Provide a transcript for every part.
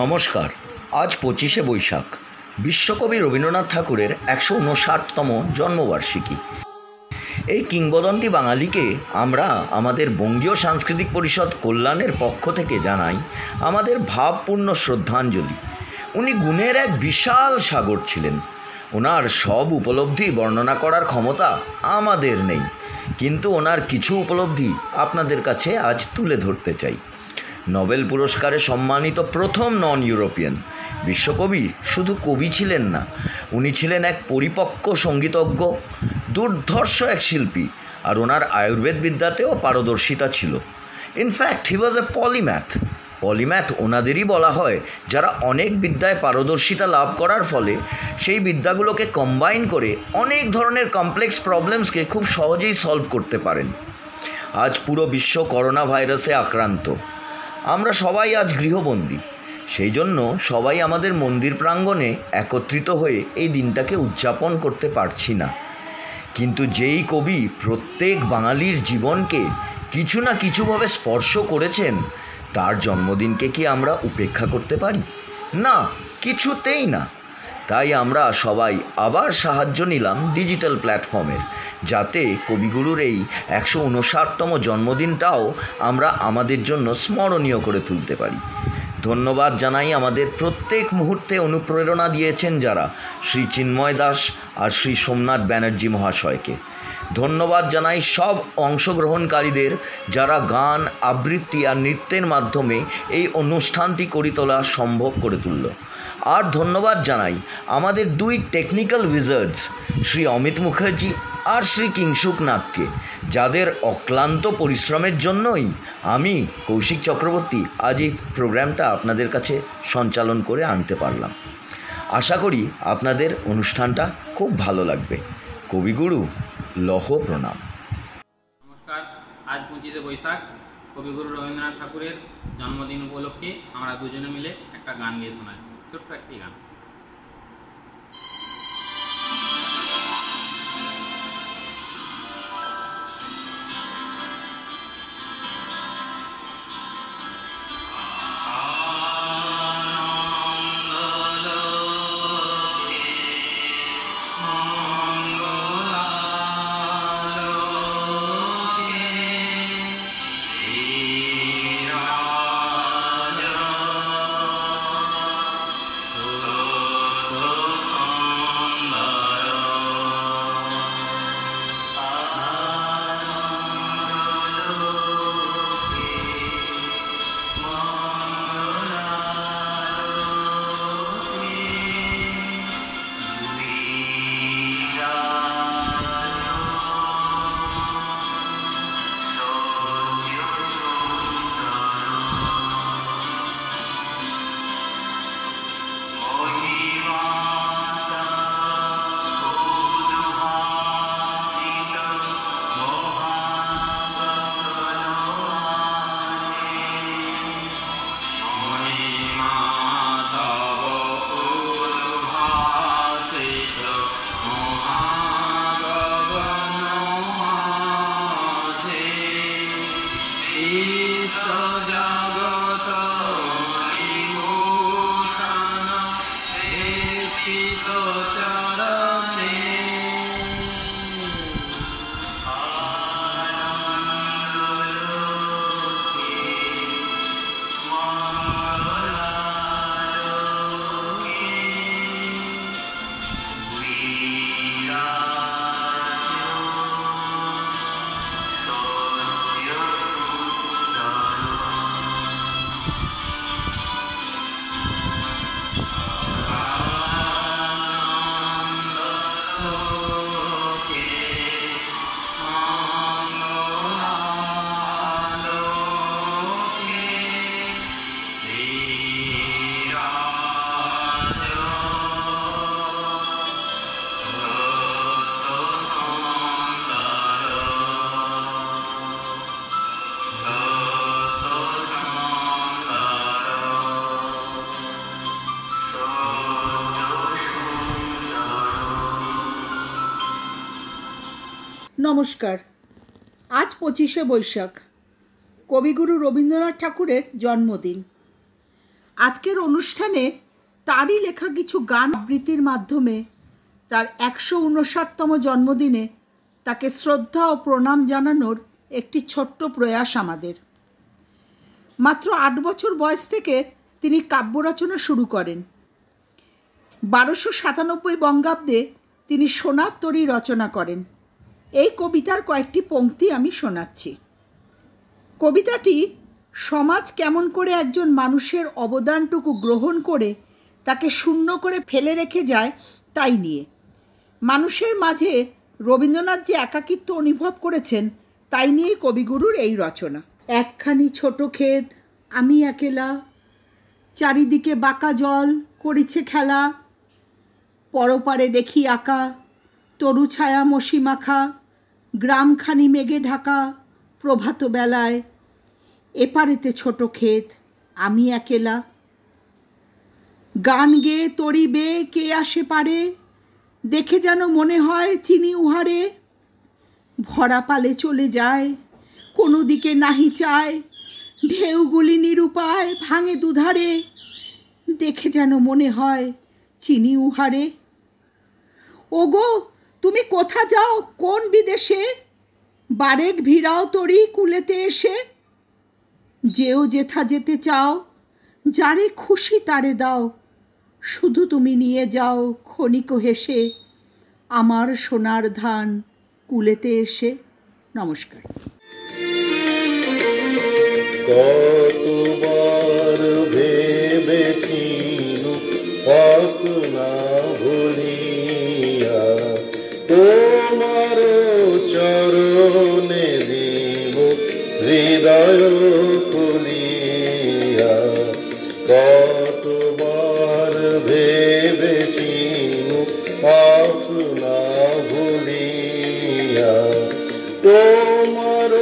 নমস্কার। আজ 25শে বৈশাখ, বিশ্বকবি রবীন্দ্রনাথ ঠাকুরের 159তম জন্মবার্ষিকী। এই কিংবদন্তি বাঙালিকে আমরা আমাদের বঙ্গীয় সাংস্কৃতিক পরিষদ কল্যাণের পক্ষ থেকে জানাই আমাদের ভাবপূর্ণ শ্রদ্ধাঞ্জলি। উনি গুণের এক বিশাল সাগর ছিলেন। ওনার সব উপলব্ধি বর্ণনা করার ক্ষমতা আমাদের নেই, কিন্তু ওনার কিছু উপলব্ধি আপনাদের কাছে আজ তুলে ধরতে চাই। নোবেল পুরস্কারে সম্মানিত প্রথম নন ইউরোপিয়ান বিশ্বকবি শুধু কবি ছিলেন না, উনি ছিলেন এক পরিপক্ক সঙ্গীতজ্ঞ, দুর্ধর্ষ এক শিল্পী, আর ওনার আয়ুর্বেদ বিদ্যাতেও পারদর্শিতা ছিল। ইনফ্যাক্ট হি ওয়াজ এ পলিম্যাথ ওনাদেরই বলা হয়, যারা অনেক বিদ্যায় পারদর্শিতা লাভ করার ফলে সেই বিদ্যাগুলোকে কম্বাইন করে অনেক ধরনের কমপ্লেক্স প্রবলেমসকে খুব সহজেই সলভ করতে পারেন। আজ পুরো বিশ্ব করোনা ভাইরাসে আক্রান্ত। আমরা সবাই আজ গৃহবন্দী, সেই জন্য সবাই আমাদের মন্দির প্রাঙ্গণে একত্রিত হয়ে এই দিনটাকে উদযাপন করতে পারছি না। কিন্তু যেই কবি প্রত্যেক বাঙালির জীবনকে কিছু না কিছুভাবে স্পর্শ করেছেন, তার জন্মদিনকে কি আমরা উপেক্ষা করতে পারি? না, কিছুতেই না। তাই আমরা সবাই আবার সাহায্য নিলাম ডিজিটাল প্ল্যাটফর্মের, যাতে কবিগুরুর এই 159তম জন্মদিনটাও আমরা আমাদের জন্য স্মরণীয় করে তুলতে পারি। ধন্যবাদ জানাই আমাদের প্রত্যেক মুহূর্তে অনুপ্রেরণা দিয়েছেন যারা, শ্রী চিন্ময় দাস আর শ্রী সোমনাথ ব্যানার্জি মহাশয়কে। ধন্যবাদ জানাই সব অংশগ্রহণকারীদের যারা গান, আবৃত্তি আর নৃত্যের মাধ্যমে এই অনুষ্ঠানটি করে তোলা সম্ভব করে তুলল। আর ধন্যবাদ জানাই আমাদের দুই টেকনিক্যাল উইজার্ডস, শ্রী অমিত মুখার্জি আর শ্রী কিংশুক নাগকে, যাদের অক্লান্ত পরিশ্রমের জন্যই আমি কৌশিক চক্রবর্তী আজ এই প্রোগ্রামটা আপনাদের কাছে সঞ্চালন করে আনতে পারলাম। আশা করি আপনাদের অনুষ্ঠানটা খুব ভালো লাগবে। কবিগুরু লহ প্রণাম। নমস্কার। আজ 25শে বৈশাখ, কবিগুরু রবীন্দ্রনাথ ঠাকুরের জন্মদিন উপলক্ষে আমরা দুজনে মিলে একটা গান গেয়ে শোনাচ্ছি, ছোট্ট একটি গান। নমস্কার। আজ 25শে বৈশাখ, কবিগুরু রবীন্দ্রনাথ ঠাকুরের জন্মদিন। আজকের অনুষ্ঠানে তারই লেখা কিছু গান আবৃত্তির মাধ্যমে তার 159তম জন্মদিনে তাকে শ্রদ্ধা ও প্রণাম জানানোর একটি ছোট্ট প্রয়াস আমাদের। মাত্র 8 বছর বয়স থেকে তিনি কাব্য রচনা শুরু করেন। 1297 বঙ্গাব্দে তিনি সোনার তরী রচনা করেন। এই কবিতার কয়েকটি পংক্তি আমি শোনাচ্ছি। কবিতাটি সমাজ কেমন করে একজন মানুষের অবদানটুকু গ্রহণ করে তাকে শূন্য করে ফেলে রেখে যায় তাই নিয়ে। মানুষের মাঝে রবীন্দ্রনাথ যে একাকিত্ব অনুভব করেছেন তাই নিয়েই কবিগুরুর এই রচনা। একখানি ছোট ক্ষেত, আমি একেলা, চারিদিকে বাঁকা জল করিছে খেলা, পরপারে দেখি আঁকা তরু ছায়া মশি মাখা, গ্রামখানি মেঘে ঢাকা প্রভাত বেলায়, এপারেতে ছোট ক্ষেত, আমি একেলা। গান গেয়ে তরি বেয়ে কে আসে পারে, দেখে যেন মনে হয় চিনি উহারে। ভরা পালে চলে যায়, কোনো দিকে নাহি চায়, ঢেউগুলি নিরুপায় ভাঙে দুধারে, দেখে যেন মনে হয় চিনি উহারে। ওগো তুমি কোথা যাও কোন বিদেশে, বারেক ভিড়াও তরি কুলেতে এসে। যেও যেথা যেতে চাও, যারে খুশি তারে দাও, শুধু তুমি নিয়ে যাও ক্ষণিক হেসে, আমার সোনার ধান কুলেতে এসে। নমস্কার। কতবার ভেবেছি আপনা ভুলিয়া, তোমার চরণে দিব হৃদয় খুলিয়া। কতবার ভেবেছি আপনা ভুলিয়া, তোমার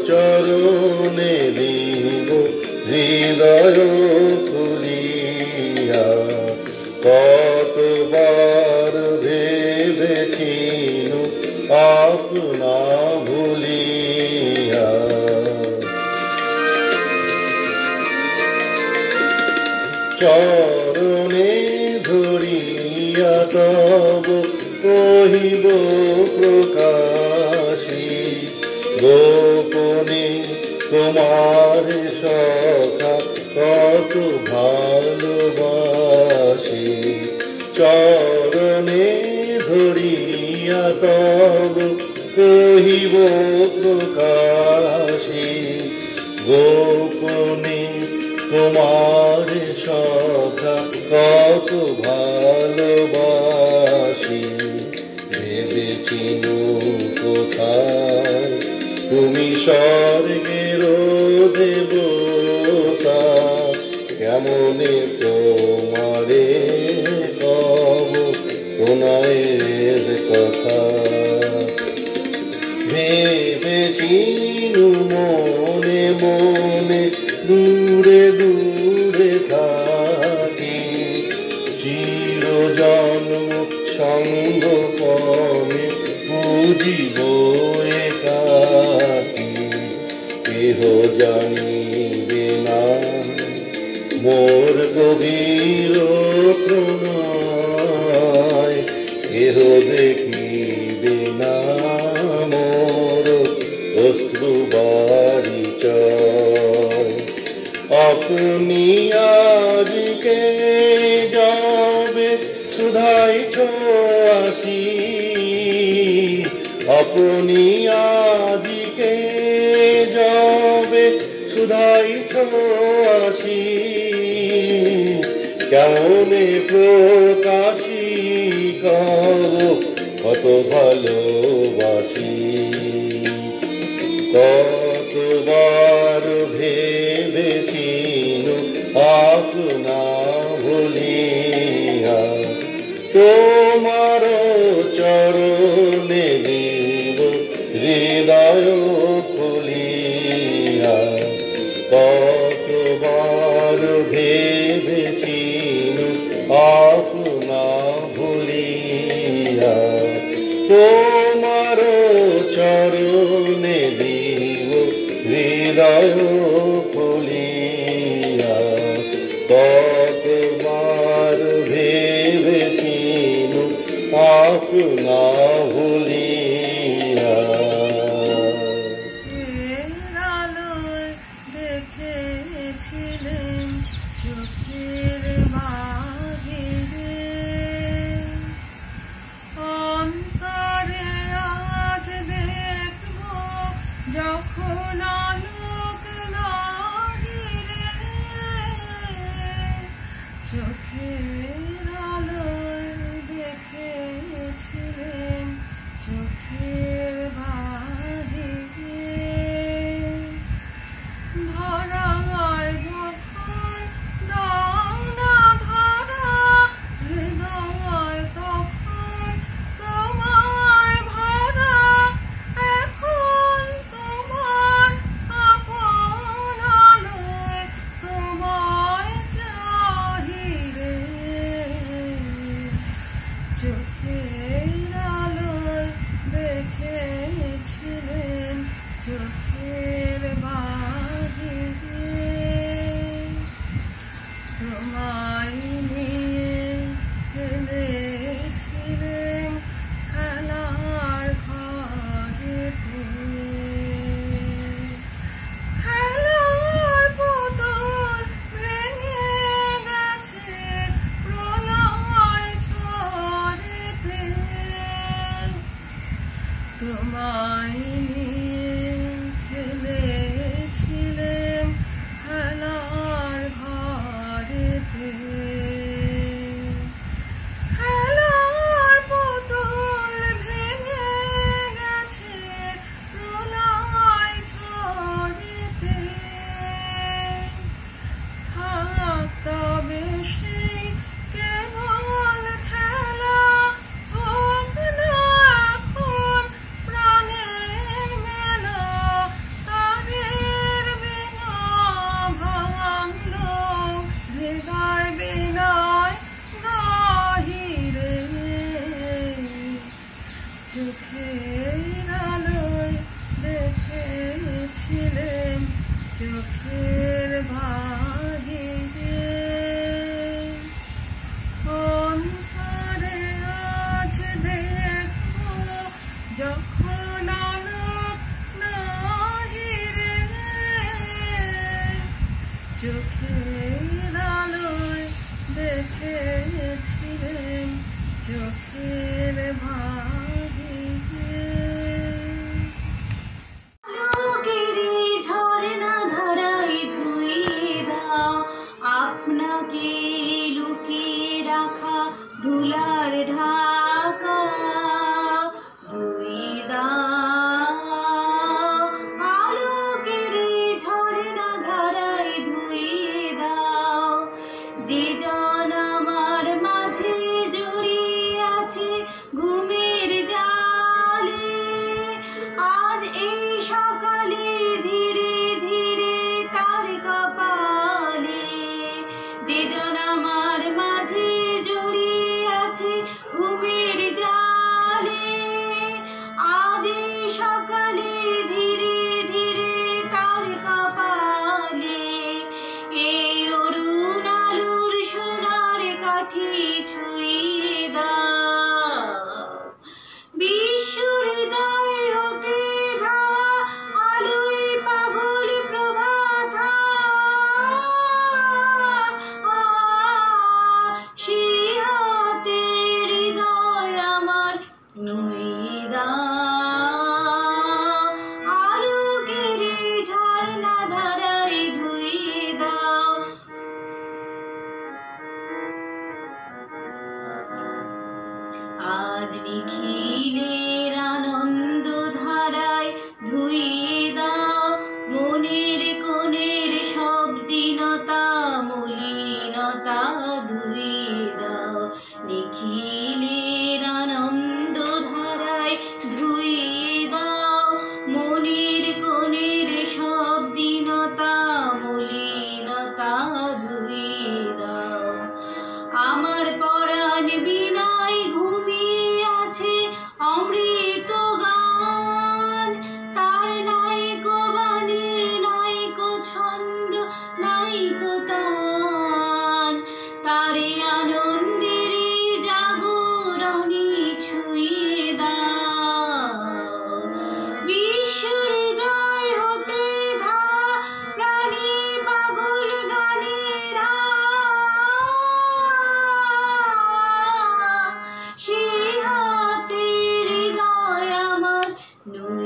চরণে দিব হৃদয় খুলিয়া। কতবার ভেবেছি আপনা ভুলিয়া। চরণে ধরিয়া তব কহিব প্রকাশী, গোপনে তোমার সখা কত ভালোবাসি। চরণে ধরিয়া তব কহিব প্রকাশী, গোপনে তোমার সখা কত ভালোবাসি। ভেবেছিনু কোথায় তুমি স্বর্গের দেবতা, কেমনে তোমারে কব প্রণয়ের কথা। ভেবেছিনু মনে মনে দূরে দূরে থাকি, চিরজন্ম সঙ্গ পমে বুঝিব একাকী। কেহ জানিবে না মোর গভীর প্রণয়, কেহ দেখিবে না মোর অশ্রু বারিচয়। আপনি আজকে যাবে সুধাই ছোঁয়াশি, আপনি আজকে যাবে সুধাই ছোঁয়াশি। কেমনে প্রকাশী কব কত ভালোবাসি। কতবার ভেবেছিনু আপনা ভুলিয়া, তোমার চরণে দিব হৃদয় খুলিয়া। কতবার ভেবেছিনু আপনা ভুলিয়া, তোমার চরণে হৃদয় খুলিয়া কতবার ভেবেছিনু আপনা ভুলিয়া আলোয় দেখেছিলেন চোখের বাহিরে, অন্তরে আজ দেখব যখন আলোক নাহিরে, চোখের আলোয় দেখেছিলেন চোখের বাহিরে, ধরায় যখন দাও না ধরা, হৃদয় তখন তোমায় ভরা, এখন তোমার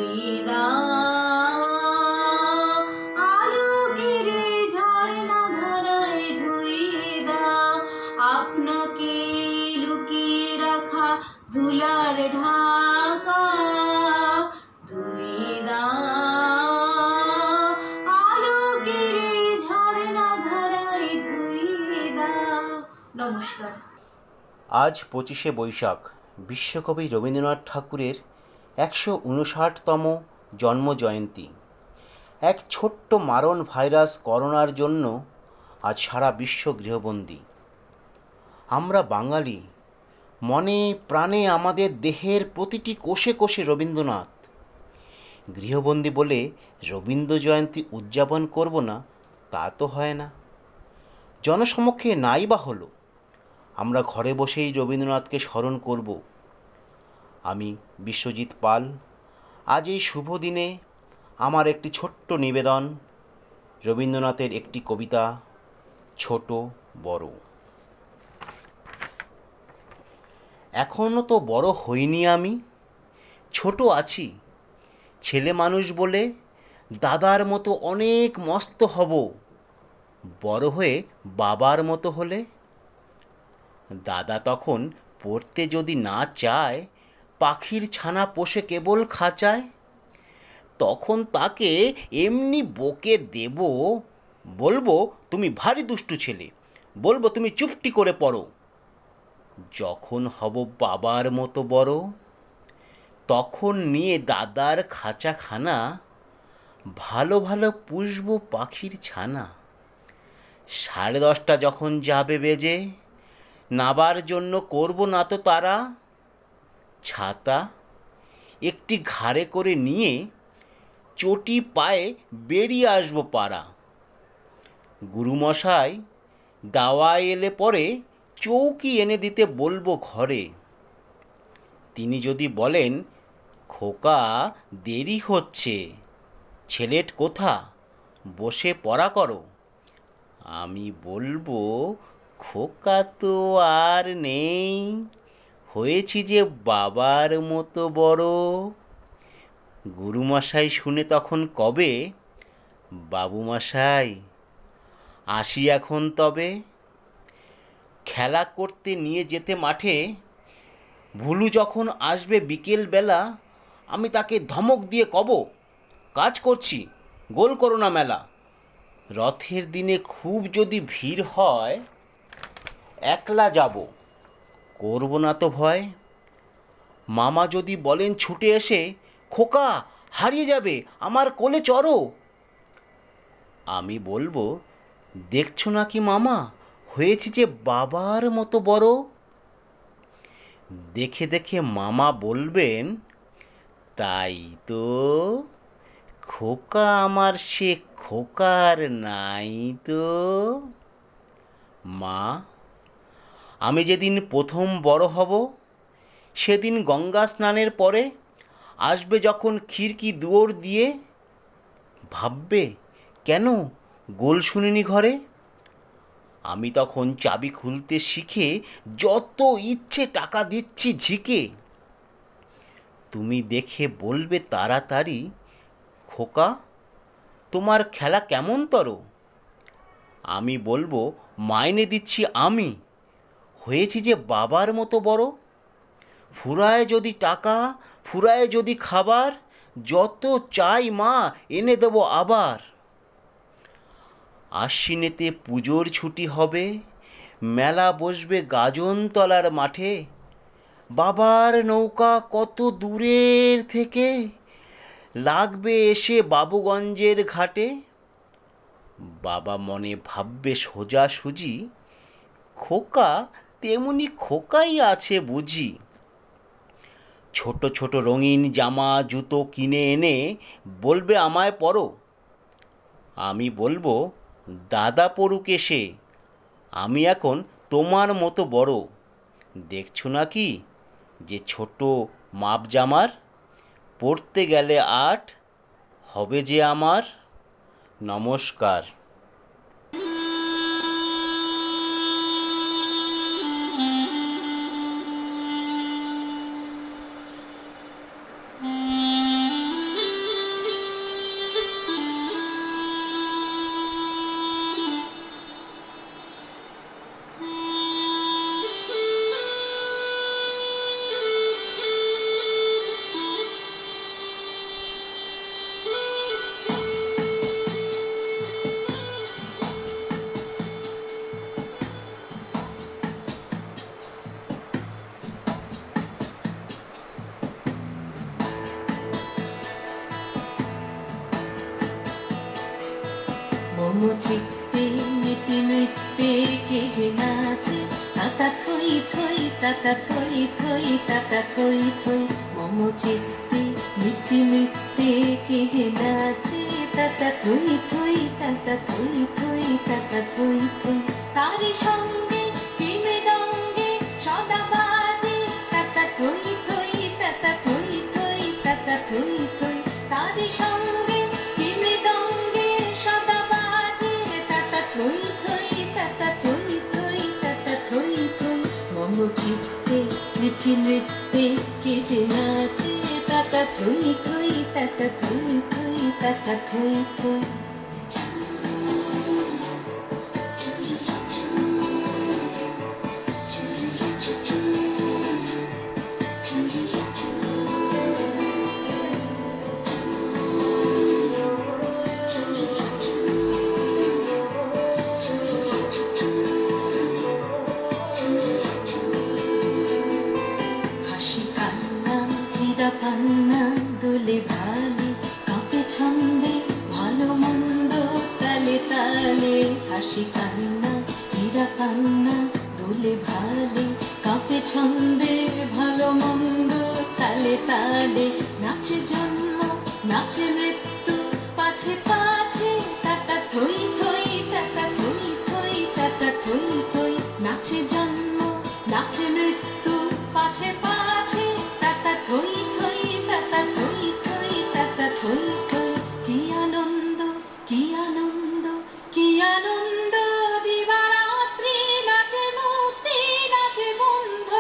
ধুয়ে দাও আলোকের ঝর্ণা ধারায় ধুয়ে দাও আপনাকে লুকিয়ে রাখা ধুলার ঢাকা ধুয়ে দাও আলোকের ঝর্ণা ধারায় ধুয়ে দাও। নমস্কার। আজ 25শে বৈশাখ বিশ্বকবি রবীন্দ্রনাথ ঠাকুরের 159তম জন্মজয়ন্তী। এক ছোট্ট মারণ ভাইরাস করোনার জন্য আজ সারা বিশ্ব গৃহবন্দী। আমরা বাঙালি, মনে প্রাণে আমাদের দেহের প্রতিটি কোষে কোষে রবীন্দ্রনাথ। গৃহবন্দী বলে রবীন্দ্র জয়ন্তী উদযাপন করব না তা তো হয় না। জনসমক্ষে নাই বা হলো, আমরা ঘরে বসেই রবীন্দ্রনাথকে স্মরণ করব। আমি বিশ্বজিৎ পাল। আজ এই শুভ দিনে আমার একটি ছোট্ট নিবেদন, রবীন্দ্রনাথের একটি কবিতা, ছোট বড়। এখনও তো বড় হইনি আমি, ছোট আছি। ছেলে মানুষ বলে দাদার মতো অনেক মস্ত হব, বড় হয়ে বাবার মতো হলে। দাদা তখন পড়তে যদি না চায়, পাখির ছানা পোষে কেবল খাঁচায়, তখন তাকে এমনি বকে দেব, বলবো তুমি ভারী দুষ্টু ছেলে, বলবো তুমি চুপটি করে পড়ো। যখন হব বাবার মতো বড়, তখন নিয়ে দাদার খাঁচাখানা ভালো ভালো পুষবো পাখির ছানা। 10:30 যখন যাবে বেজে, নাবার জন্য করব না তো তারা। ছাতা একটি ঘাড়ে করে নিয়ে চটি পায়ে বেরিয়ে আসবো পাড়া। গুরুমশাই দাওয়ায় এলে পরে চৌকি এনে দিতে বলবো ঘরে। তিনি যদি বলেন, খোকা দেরি হচ্ছে, ছেলেট কোথা, বসে পড়া করো, আমি বলবো খোকা তো আর নেই, হয়েছি যে বাবার মতো বড়। গুরুমশাই শুনে তখন কবে, বাবুমশাই আসি এখন তবে। খেলা করতে নিয়ে যেতে মাঠে ভুলু যখন আসবে বিকেলবেলা, আমি তাকে ধমক দিয়ে কব, কাজ করছি, গোল করো না মেলা। রথের দিনে খুব যদি ভিড় হয়, একলা যাব, করব না তো ভয়। মামা যদি বলেন ছুটে এসে, খোকা হারিয়ে যাবে, আমার কোলে চড়ো, আমি বলবো, দেখছো না কি মামা, হয়েছে যে বাবার মতো বড়। দেখে দেখে মামা বলবেন, তাই তো, খোকা আমার সে খোকার নাই তো। মা, আমি যেদিন প্রথম বড় হব, সেদিন গঙ্গা স্নানের পরে আসবে যখন খিড়কি দুয়ার দিয়ে, ভাববে কেন গোল শুনিনি ঘরে। আমি তখন চাবি খুলতে শিখে যত ইচ্ছে টাকা দিচ্ছি ঝিকে। তুমি দেখে বলবে তাড়াতাড়ি, খোকা তোমার খেলা কেমন তর। আমি বলবো, মাইনে দিচ্ছি আমি, হয়েছি যে বাবার মতো বড়। ফুরায় যদি টাকা, ফুরায় যদি খাবার, যত চাই মা এনে দেব আবার। আশ্বিনেতে পুজোর ছুটি হবে, মেলা বসবে গাজনতলার মাঠে। বাবার নৌকা কত দূরের থেকে লাগবে এসে বাবুগঞ্জের ঘাটে। বাবা মনে ভাববে সোজাসুজি, খোকা তেমনি খোকাই আছে বুঝি। ছোট ছোট রঙিন জামা জুতো কিনে এনে বলবে আমায় পরো। আমি বলবো, দাদা পড়ুক এসে, আমি এখন তোমার মতো বড়। দেখছো না কি যে ছোট মাপ জামার, পড়তে গেলে 8 হবে যে আমার। নমস্কার। মম চিত্তে নীতি নৃত্যে কে যে নাচে তাতা থই থই তাতা থই থই তাতা থই থই মম চিত্তে নীতি নৃত্যে কে যে নাচে তাতা থই থই তাতা থই থই তাতা থই থই তারি সঙ্গে কি মৃদঙ্গে সদা বাজে তাতা থই থই তাতা থই থই তাতা থই থই তারি সঙ্গে কি মৃদঙ্গে সদা বাজে তাতা থই থই তাতা থই থই তাতা থই থই মম চিত্তে নীতি নৃত্যে কে যে নাচে তাতা থই থই তাতা থই থই তাতা থই থই পান্না দোলে ভালে কাঁপে ছন্দে ভালো মন্দ তালে তালে হাসি কান্না হীরা পান্না দোলে ভালে কাঁপে ছন্দে ভালো মন্দ তালে তালে নাচে জন্ম নাচে মৃত্যু পাছে পাছে তাতা থই থই তাতা থই থই তাতা থই থই নাচে জন্ম নাচে মৃত্যু পাছে পাছে তাতা থই থই তাতা থই থই তাতা থই থই কি আনন্দ কি আনন্দ কি আনন্দ দিবারাত্রি নাচে মুক্তি নাচে বন্ধ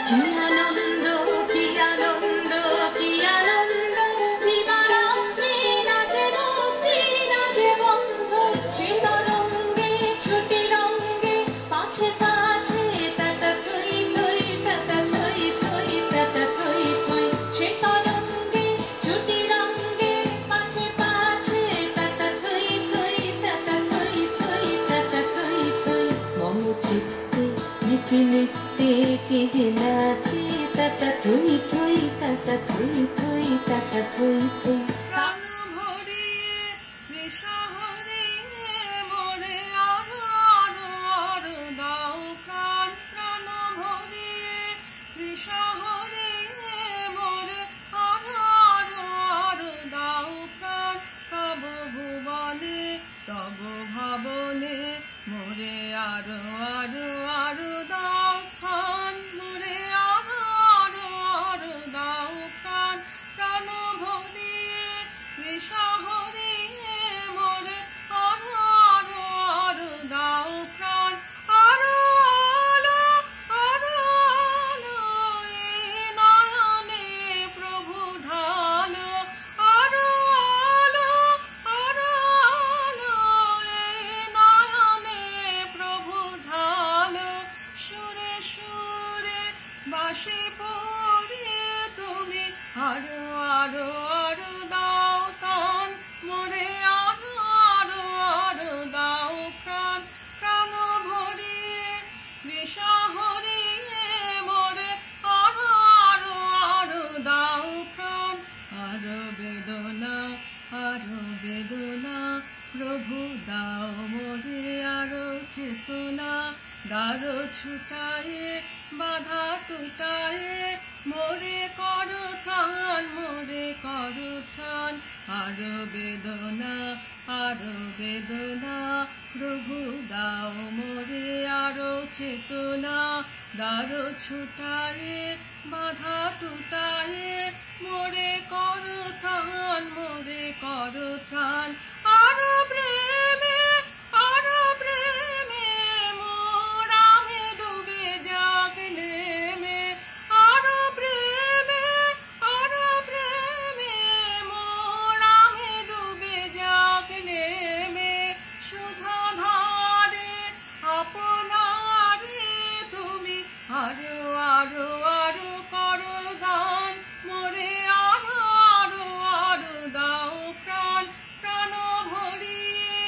কি আনন্দ কি আনন্দ কি আনন্দ দিবারাত্রি নাচে মুক্তি নাচে বন্ধ সে তরঙ্গে ছুটি রঙ্গে পাছে পাছে তাতা থই থই তাতা থই থই তাতা থই থই সে তরঙ্গে ছুটি রঙ্গে পাছে পাছে তাতা থই থই তাতা থই থই তাতা থই থই মম চিত্তে নীতি নৃত্যে কে যে নাচে তাতা থই থই তাতা থই থই তাতা থই থই প্রাণ ভরিয়ে তৃষা হরিয়ে মোরে আরো আরো আরো দাও প্রাণ প্রাণ ভরিয়ে তৃষা হরিয়ে মোরে আরো আরো আরো দাও প্রাণ তব ভুবনে তব ভাবনে মোরে আরো আরো আরো দাও স্থান মোরে আরো আরো আরো দাও প্রাণ প্রাণ ভরিয়ে তৃষা হরিয়ে মোরে আরো আরো আরো দাও প্রাণ আরো আলো এ নয়নে প্রভু ঢালো আরো আলো এ নয়নে প্রভু ঢালো সুরে সুরে বাঁশি পড়িয়ে তুমি আরো আরো আরো দাও তান মোরে আরো আরো আরো দাও প্রাণ প্রাণ ভরিয়ে তৃষা হরিয়ে মোরে আরো আরো আরো দাও প্রাণ আরো বেদনা প্রভু দাও মোরে আরো চেতনা দারো ছুটায়ে বাধা টুটায়ে মোরে করো ত্রাণ আরো বেদনা প্রভু দাও মোরে আরো চেতনা দারো ছুটায়ে বাধা টুটায়ে মোরে করো ত্রাণ আরো প্রেমে মোর আমি ডুবে যাক নেমে আরো প্রেমে মোর আমি ডুবে যাক নেমে সুধা ধারে আপনারে তুমি আরো আরো আরো করো দান মোরে আরো আরো আরো দাও প্রাণ প্রাণ ভরিয়ে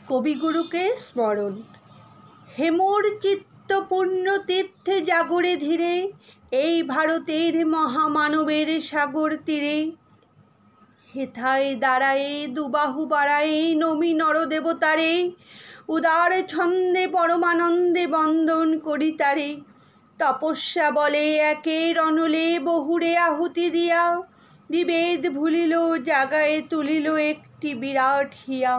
কবিগুরুকে স্মরণ। হেমর চিত্ত পূর্ণ তীর্থে জাগরে ধীরে, এই ভারতের মহামানবের সাগর তীরে। হেথায় দাঁড়ায়ে দুবাহু বাড়ায়ে নমি নরদেবতারে, উদার ছন্দে পরমানন্দে বন্দন করি তারে। তপস্যা বলে একের অনলে বহুরে আহুতি দিয়া, বিভেদ ভুলিল জাগায় তুলিল একটি বিরাট হিয়া।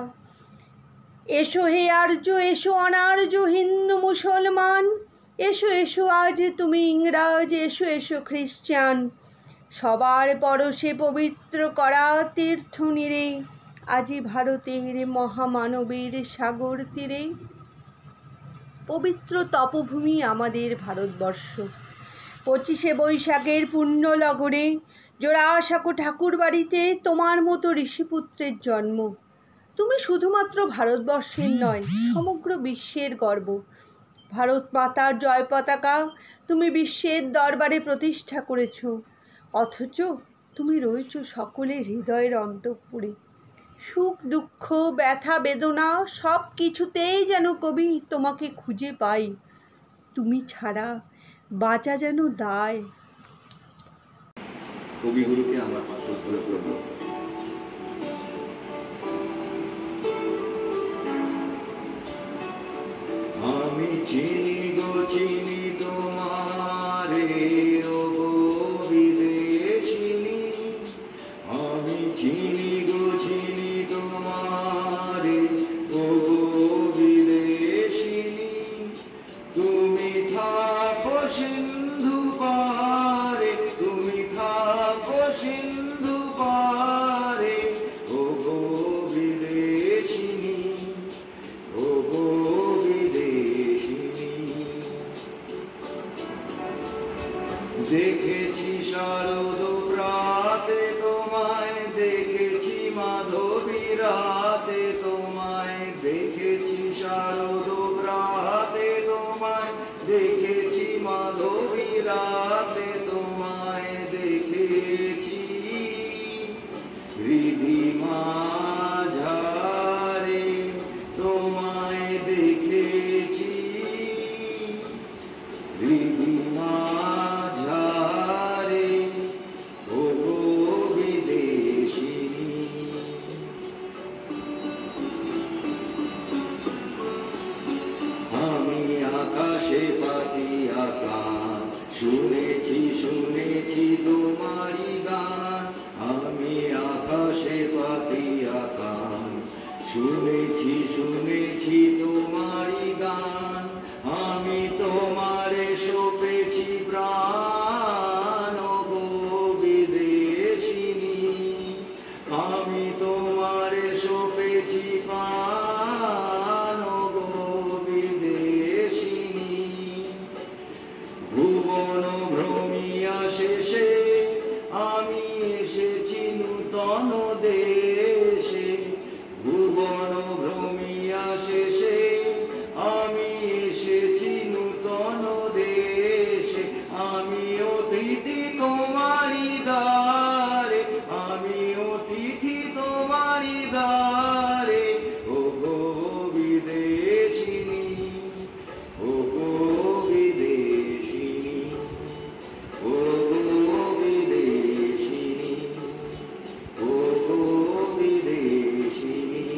এসো হে আর্য, এসো অনার্য, হিন্দু মুসলমান, এসো এসো আজ তুমি ইংরাজ, এসো এসো খ্রিস্টান। সবার পরশে পবিত্র করা তীর্থ নীরে, আজি ভারতের মহামানবের সাগর তীরে। পবিত্র তপভূমি আমাদের ভারতবর্ষ। 25শে বৈশাখের পুণ্য লগনে জোড়াসাঁকো ঠাকুর বাড়িতে তোমার মতো ঋষিপুত্রের জন্ম। তুমি শুধুমাত্র ভারতবর্ষের নয়, সমগ্র বিশ্বের গর্ব। ভারত মাতার জয় পতাকা তুমি বিশ্বের দরবারে প্রতিষ্ঠা করেছ, অথচ তুমি রয়েছ সকলের হৃদয়ের অন্তঃপুরে। সুখ দুঃখ ব্যথা বেদনা সব কিছুতেই যেন কবি তোমাকে খুঁজে পাই। তুমি ছাড়া বাঁচা যেন দায়। কবিগুরুকে আমার শ্রদ্ধা করব। আমি চিনি গো চিনি তোমারে, ও গো বিদেশিনী। আমি চিনি গো চিনি তোমারে, ও গো বিদেশিনী। তুমি থাকো সিন্ধু পারে, তুমি থাকো সিন্ধু পারে, ও গো বিদেশিনী, ও গো বিদেশিনী। দেখেছি শারদ প্রাতে তোমায়, দেখেছি মাধবী রাতে তোমায়, দেখেছি শারদ প্রাতে তোমায়, দেখেছি মাধবী রাতে তোমায়, দেখেছি হৃদি মাঝারে তোমায়, দেখেছি হৃদি মাঝারে, ও গো বিদেশিনী। আমি আকাশে পাতিয়া গান, শুনেছি শুনেছি তোমারি গান। আমি আকাশে পাতিয়া গান, শুনেছি শুনেছি তোমারি গান। আমি তোমারে সপেছি প্রাণ, ও গো বিদেশিনী। আমি তোমারে সপেছি প্রাণ, ও গো বিদেশিনী। ভুবন ভ্রমিয়া শেষে আমি এসেছি নূতন দেশে। ভুবন ভ্রমিয়া শেষে আমি এসেছি নূতন দেশে। আমি অতিথি তোমারি দ্বারে, আমি অতিথি তোমারি দ্বারে, ও গো বিদেশিনী, ও গো বিদেশিনী, ও গো বিদেশিনী, ও গো বিদেশিনী।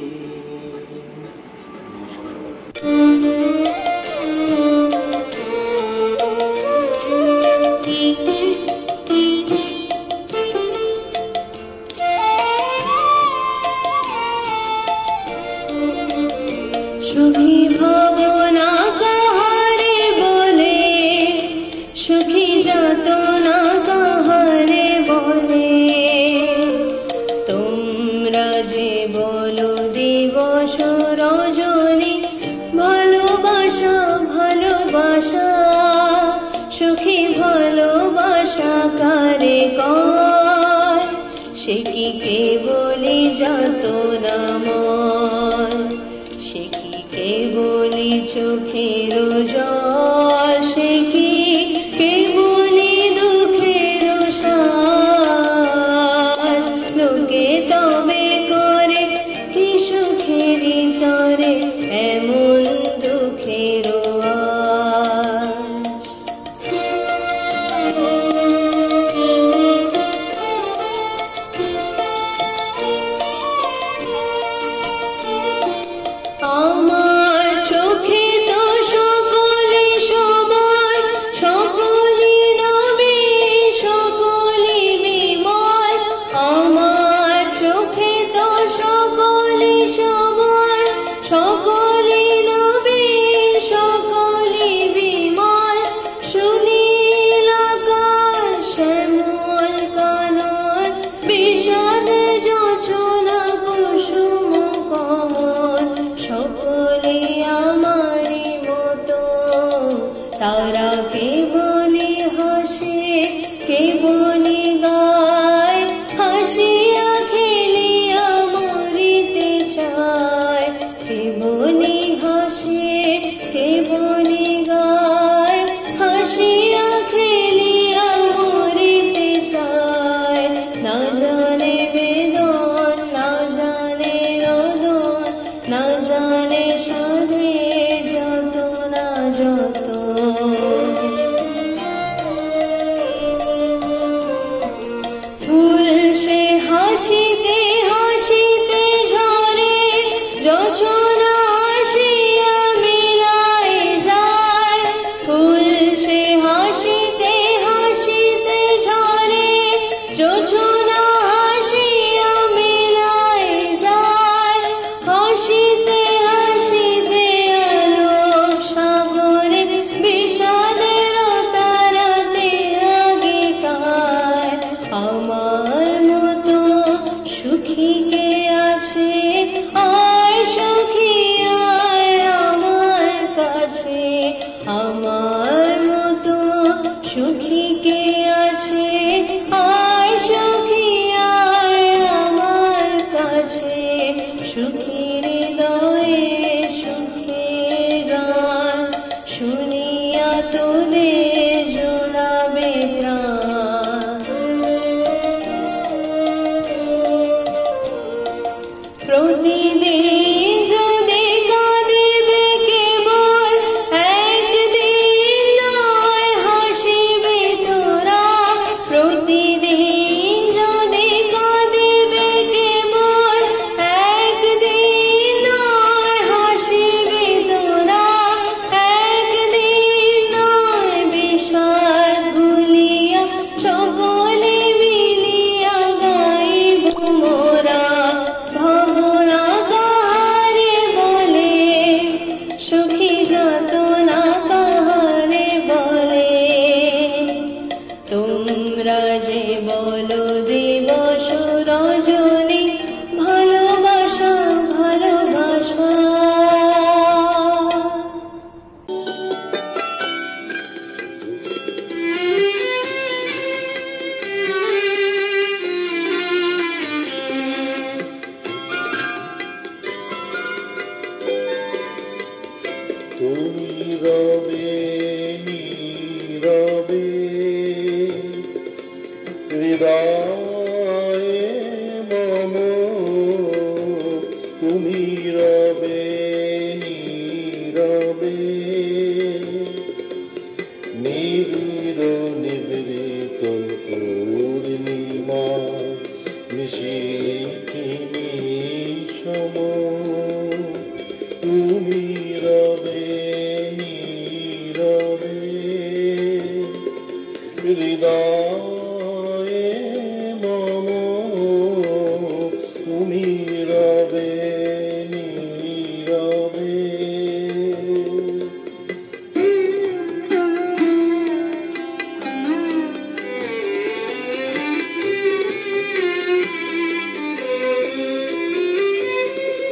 সুখী ভাবনা কাহারে বলে, সুখী যাতনা কাহারে বলে। তোমরা যে বলো দিবস রজনী, ভালোবাসা ভালোবাসা, সুখী ভালোবাসা কারে কয়, সে কি কেবলি যাতনা ময়, সে কি কেবলি চোখের জল, সে কি কেবলি দুঃখের সার। লোকে তবে করে কি সুখেরই তরে তারা কে বলি হাসে, কে বলি গায়, হাসিয়া খেলিয়া মরিতে চায়। কে বলি হাসে, কে বলি গায়, হাসিয়া খেলিয়া মরিতে চায়। না জানে বেদন, না জানে রোদন, না জানে সাধে যত না যত। ফুল সে হাসিতে হাসিতে ঝরে, যোছনা হাসিয়া মিলায় যায়। ফুল সে হাসিতে হাসিতে ঝরে, যোছনা হাসিয়া মিলায় যায়। হাসিতে হাসিতে আলোক সাগরে বিষাদের তারাতে আগিকায়। আমার মতো সুখী কে আছে, আর সুখী আয় আমার কাছে। আমার মতো সুখী কে আছে, আর সুখী আয় আমার কাছে। সুখী হৃদয়ে সুখের গান শুনিয়া তোদের জোড়াবে প্রাণ। প্রতিদিন যদি কাঁদিবে কেবল, একদিন নয় হাসিবে তোরা। প্রতিদিন যদি কাঁদিবে কেবল, একদিন নয় হাসিবে তোরা। একদিন নয় বিষাদ ভুলিয়া সকলে মিলিয়া গাইব মোরা। ভাবনা কাহারে বলে, সুখী যাতনা কাহারে বলে। তোমরা যে বলো দিবস রজনী, ভালোবাসা ভালোবাসা। তুমি রবে নীরবে হৃদয়ে মম, তুমি রবে নীরবে নিবিড় নিভৃত পূর্ণিমা নিশীথিনী সম। তুমি রবে নীরবে হৃদয়ে মম, তুমি রবে নীরবে।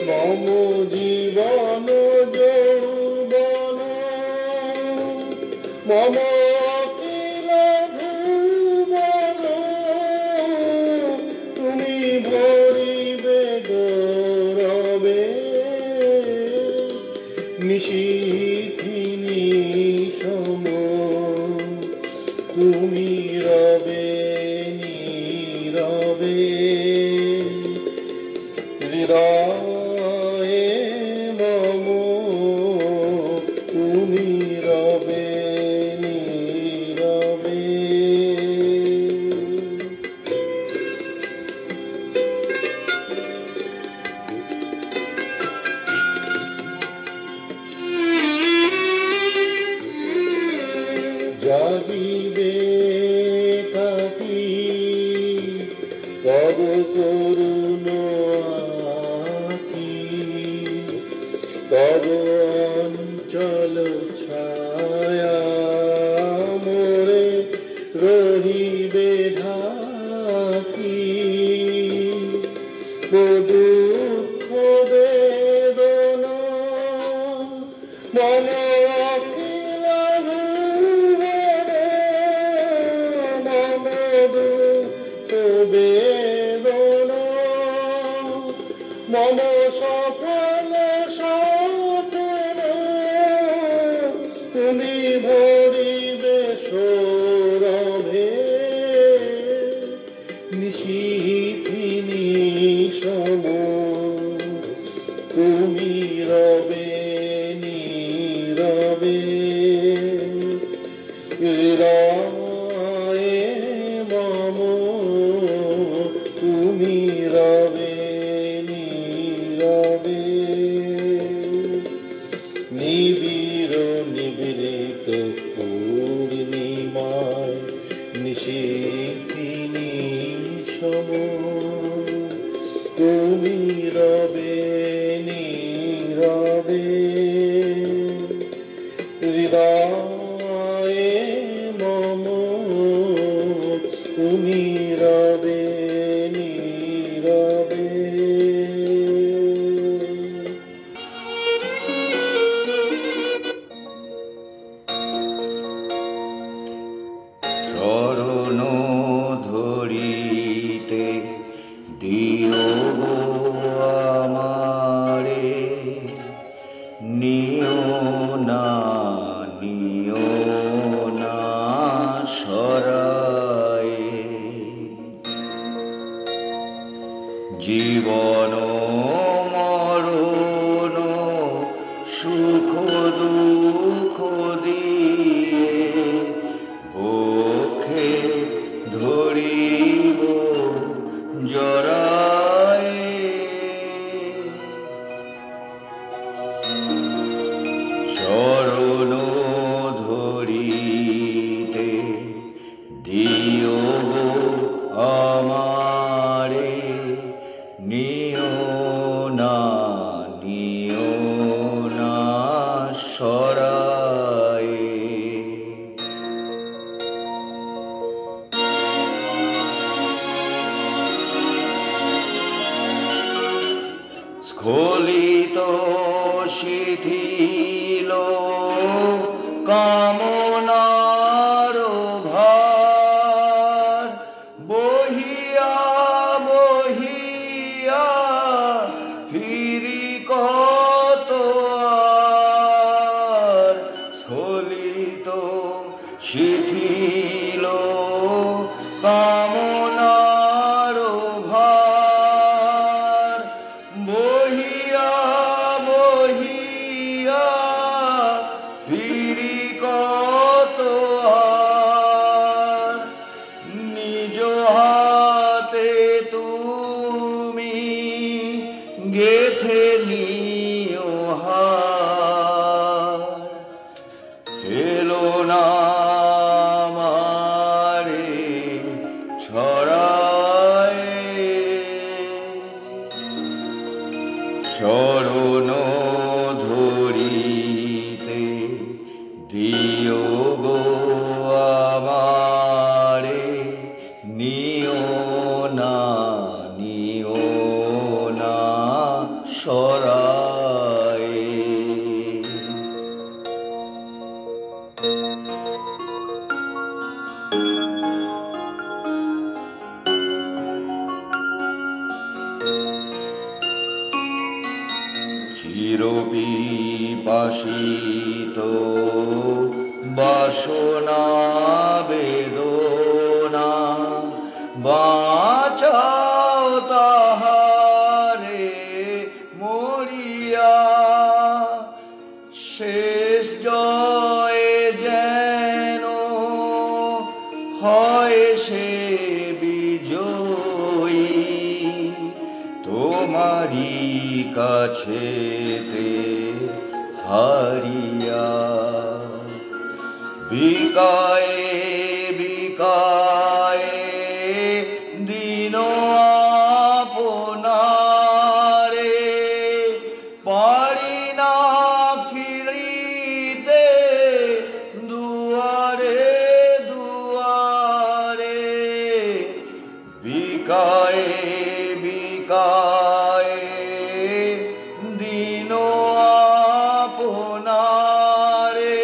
মম জীবন যৌবন, মম অখিল ভুবন, তুমি ভরিবে গৌরবে নিশীথিনী সম। তুমি রবে নীরবে হৃদয়ে মম, তুমি রবে নীরবে। জাগিবে থাকি তব করুণ আখি, তব অঞ্চল ছায়া মোরে রহিবে ঢাকি। দুঃখ বেদনা মন অখিল মম সফল স্বপ্ন তুমি ভরিবে সৌরভে নিশীথি নিশম তুমি রবে নীরবে হৃদয়ে মম তুমি রবে নীরবে নিবিড় নিবৃত পূর্ণিমায় নিশীথি নিশম তুমি রবে নীরবে হৃদয়ে মম তুমি রবে নীরবে চরণ ধরিতে দিও গো আমারে নিও না সরায়ে জীবন মরণ সুখ দুঃখ দিয়ে বক্ষে ধরিব জড়ায়ে চরণ ধরিতে দিও গো আমারে নিও না সরায়ে স্খলিত শিথিল কামনার ভার বহিয়া বহিয়া ফিরি কত আর স্খলিত শিথিল কামনার ভার বহিয়া বহিয়া ফিরি কত আর নিজ হাতে তুমি গেথে নিও হার ফেলো না আমারে ছড়ায়ে চরণ ধরিতে দিও গো আমারে নিও না সরায়ে চিরবিপাসিত বাসনা বেদনা বাঁচাও তাহারে মরিয়া শেষ জয়ে যেন হয় সে বিজয়ী তোমারি কাছেতে হারিয়া বিকায়ে বিকায়ে দিন আপনারে পারি না ফিরিতে দুয়ারে দুয়ারে বিকায়ে বিকায়ে দিন আপনারে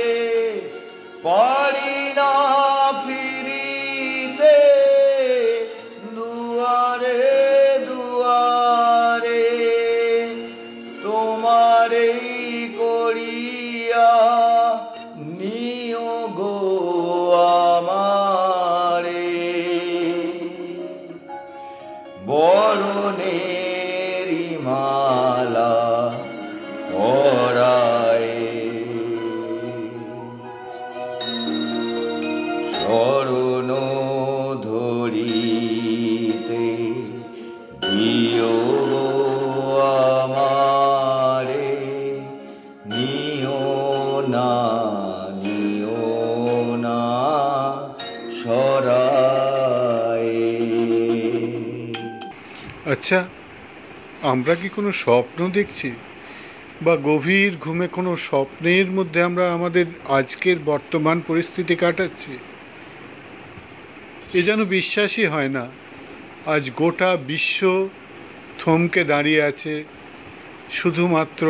পারি না ফিরিতে দুয়ারে দুয়ারে মনেরি মালা পরায় শরণ ধরিতে দিও আমারে নিও না সরায়। আচ্ছা, আমরা কি কোনো স্বপ্ন দেখছি, বা গভীর ঘুমে কোনো স্বপ্নের মধ্যে আমরা আমাদের আজকের বর্তমান পরিস্থিতি কাটাচ্ছি? এ যেন বিশ্বাসই হয় না। আজ গোটা বিশ্ব থমকে দাঁড়িয়ে আছে শুধুমাত্র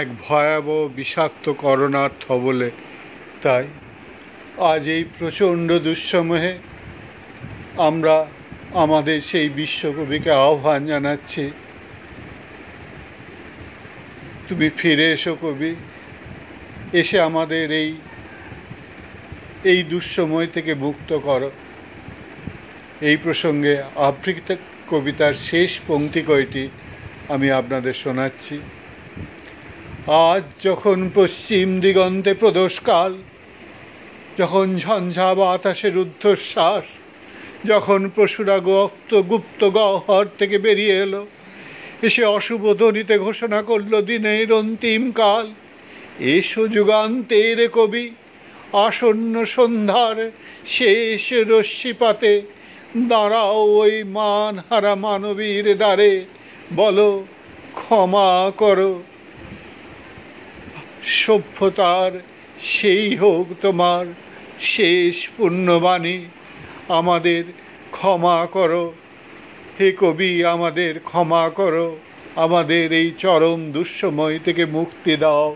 এক ভয়াবহ বিষাক্ত করোনার থবলে। তাই আজ এই প্রচণ্ড দুঃসময়ে আমরা আমাদের সেই বিশ্বকবিকে আহ্বান জানাচ্ছি, তুমি ফিরে এসো কবি, এসে আমাদের এই দুঃসময় থেকে মুক্ত করো। এই প্রসঙ্গে আবৃত্ত কবিতার শেষ পংক্তি কয়টি আমি আপনাদের শোনাচ্ছি। আজ যখন পশ্চিম দিগন্তে প্রদোষকাল, যখন ঝঞ্ঝা বাতাসের রুদ্ধশ্বাস, যখন পশুরা গুপ্ত গহ্বর থেকে বেরিয়ে এলো, এসে অশুভ ধ্বনিতে ঘোষণা করলো দিনের অন্তিম কাল। এসো যুগান্তের কবি, আসন্ন সন্ধ্যার শেষ রশ্মিপাতে দাঁড়াও ওই মানহারা মানবীর দ্বারে, বলো ক্ষমা করো। সভ্যতার সেই হোক তোমার শেষ পুণ্যবাণী, আমাদের ক্ষমা করো হে কবি, আমাদের ক্ষমা করো, আমাদের এই চরম দুঃসময় থেকে মুক্তি দাও।